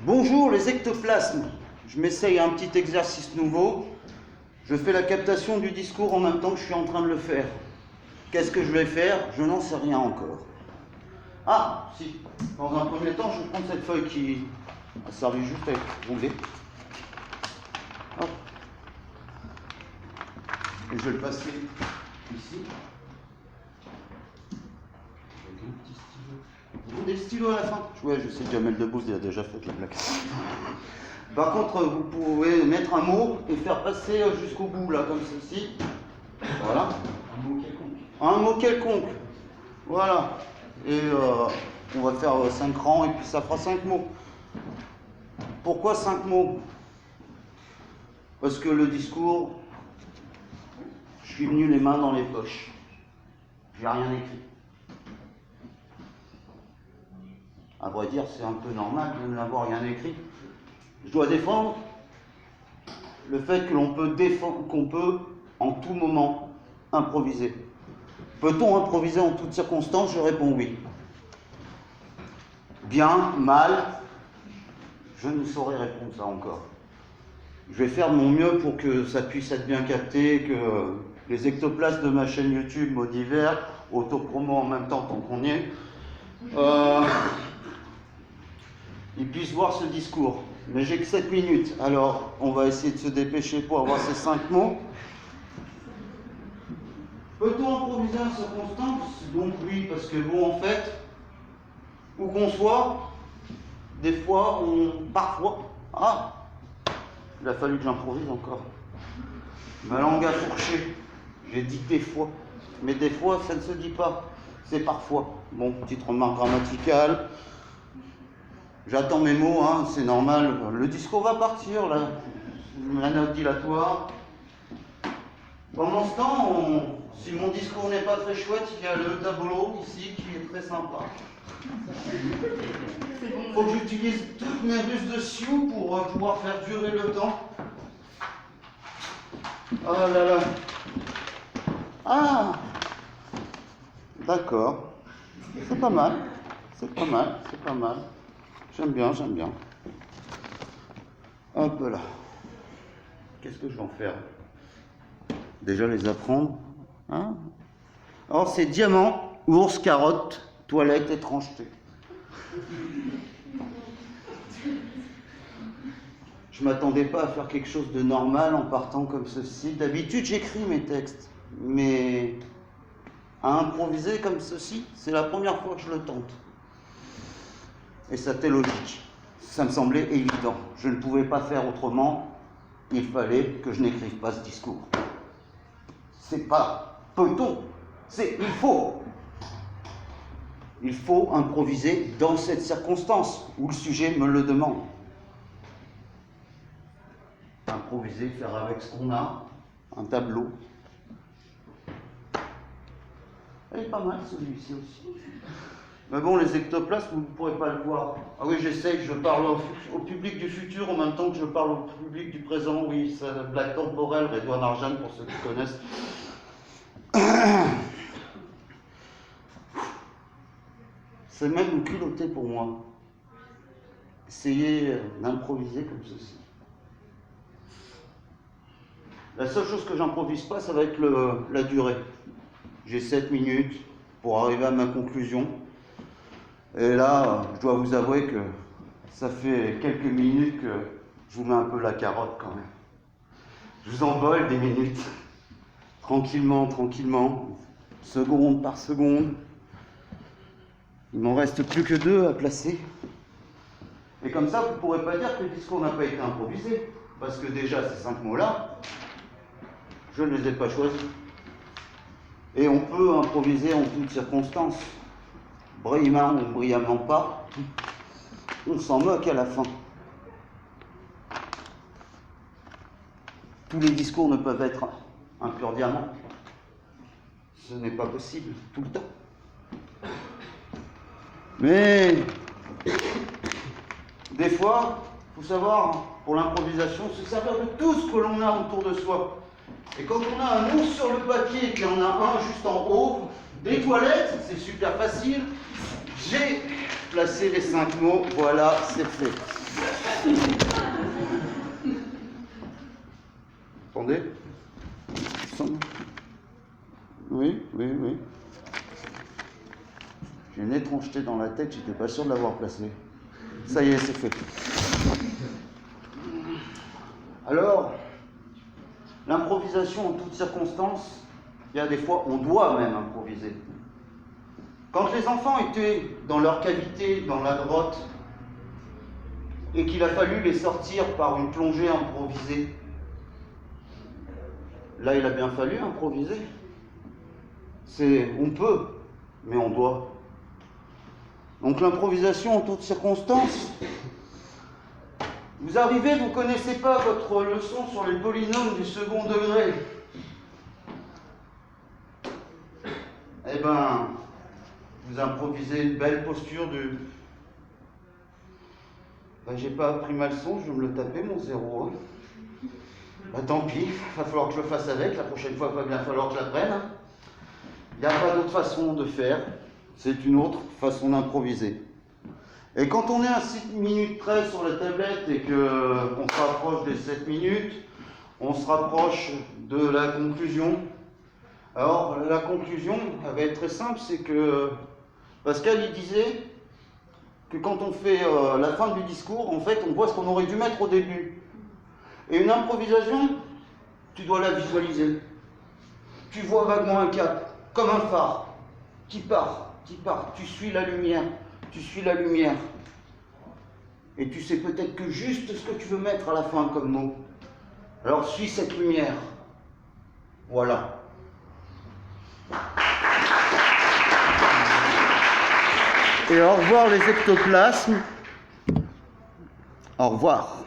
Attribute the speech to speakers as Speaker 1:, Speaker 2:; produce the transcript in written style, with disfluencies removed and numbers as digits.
Speaker 1: Bonjour les ectoplasmes. Je m'essaye un petit exercice nouveau. Je fais la captation du discours en même temps que je suis en train de le faire. Qu'est-ce que je vais faire? Je n'en sais rien encore. Ah, si. Dans un premier temps, je vais prendre cette feuille qui a servi juste à être roulée. Hop. Et je vais le passer ici. Avec un petit stylo. Vous voulez des stylos à la fin? Ouais, je sais, Jamel Debbouze il a déjà fait la blague. Par contre, vous pouvez mettre un mot et faire passer jusqu'au bout, là, comme ceci. Voilà.
Speaker 2: Un mot quelconque.
Speaker 1: Un mot quelconque. Voilà. Et on va faire 5 rangs et puis ça fera 5 mots. Pourquoi 5 mots? Parce que le discours, je suis venu les mains dans les poches. J'ai rien écrit. À vrai dire, c'est un peu normal de n'avoir rien écrit. Je dois défendre le fait que qu'on peut en tout moment improviser. Peut-on improviser en toutes circonstances? Je réponds oui. Bien, mal, je ne saurais répondre ça encore. Je vais faire de mon mieux pour que ça puisse être bien capté, que les ectoplasmes de ma chaîne YouTube mots divers, autopromo en même temps tant qu'on y est, ils puissent voir ce discours. Mais j'ai que 7 minutes, alors on va essayer de se dépêcher pour avoir ces 5 mots. Peut-on improviser en circonstance? Donc oui, parce que bon, en fait, où qu'on soit, des fois, parfois, il a fallu que j'improvise encore. Ma langue a fourché. J'ai dit des fois, mais des fois, ça ne se dit pas. C'est parfois. Bon, petite remarque grammaticale. J'attends mes mots, hein, c'est normal. Le discours va partir, là. La note dilatoire. Pendant ce temps, si mon discours n'est pas très chouette, il y a le tableau ici qui est très sympa. Il faut que j'utilise toutes mes ruses de Sioux pour pouvoir faire durer le temps. Oh là là. Ah, d'accord. C'est pas mal. C'est pas mal. C'est pas mal. J'aime bien, j'aime bien. Hop là. Qu'est-ce que je vais en faire? Déjà les apprendre. Hein? Alors c'est diamant, ours, carotte, toilette, étrangeté. Je m'attendais pas à faire quelque chose de normal en partant comme ceci. D'habitude j'écris mes textes, mais à improviser comme ceci, c'est la première fois que je le tente. Et ça t'est logique. Ça me semblait évident. Je ne pouvais pas faire autrement. Il fallait que je n'écrive pas ce discours. C'est pas peut-on, c'est il faut. Il faut improviser dans cette circonstance où le sujet me le demande. Improviser, faire avec ce qu'on a, un tableau. Il est pas mal celui-ci aussi. Mais bon, les ectoplasmes, vous ne pourrez pas le voir. Ah oui, j'essaye, je parle au public du futur en même temps que je parle au public du présent. Oui, c'est la blague temporelle, Redouane Arjan pour ceux qui connaissent. C'est même culotté pour moi. Essayez d'improviser comme ceci. La seule chose que j'improvise pas, ça va être la durée. J'ai 7 minutes pour arriver à ma conclusion. Et là, je dois vous avouer que ça fait quelques minutes que je vous mets un peu la carotte quand même. Je vous envole des minutes. Tranquillement, tranquillement. Seconde par seconde. Il m'en reste plus que 2 à placer. Et comme ça, vous ne pourrez pas dire que le discours n'a pas été improvisé. Parce que déjà, ces 5 mots-là, je ne les ai pas choisis. Et on peut improviser en toutes circonstances. Brillamment ou brillamment pas, on s'en moque à la fin. Tous les discours ne peuvent être un pur diamant. Ce n'est pas possible tout le temps. Mais des fois, il faut savoir, pour l'improvisation, se servir de tout ce que l'on a autour de soi. Et quand on a un mot sur le papier et qu'il y en a un juste en haut, des toilettes, c'est super facile. J'ai placé les 5 mots, voilà, c'est fait. Attendez. Oui. J'ai une étrangeté dans la tête, j'étais pas sûr de l'avoir placé. Ça y est, c'est fait. Alors, l'improvisation en toutes circonstances, il y a des fois, on doit même improviser. Quand les enfants étaient dans leur cavité, dans la grotte, et qu'il a fallu les sortir par une plongée improvisée, là, il a bien fallu improviser. On peut, mais on doit. Donc l'improvisation en toutes circonstances. Vous arrivez, vous ne connaissez pas votre leçon sur les polynômes du second degré. Eh ben, vous improvisez une belle posture de... Ben, j'ai pas appris ma leçon, je vais me le taper, mon 0. Ben, tant pis, il va falloir que je le fasse avec. La prochaine fois, il va bien falloir que je l'apprenne. Il n'y a pas d'autre façon de faire. C'est une autre façon d'improviser. Et quand on est à 6 minutes près sur la tablette et qu'on se rapproche des 7 minutes, on se rapproche de la conclusion. Alors, la conclusion, elle va être très simple, c'est que Pascal, il disait que quand on fait la fin du discours, en fait, on voit ce qu'on aurait dû mettre au début. Et une improvisation, tu dois la visualiser. Tu vois vaguement un cap, comme un phare, qui part. Tu suis la lumière. Et tu sais peut-être que juste ce que tu veux mettre à la fin comme mot. Alors suis cette lumière. Voilà. Et au revoir les ectoplasmes. Au revoir.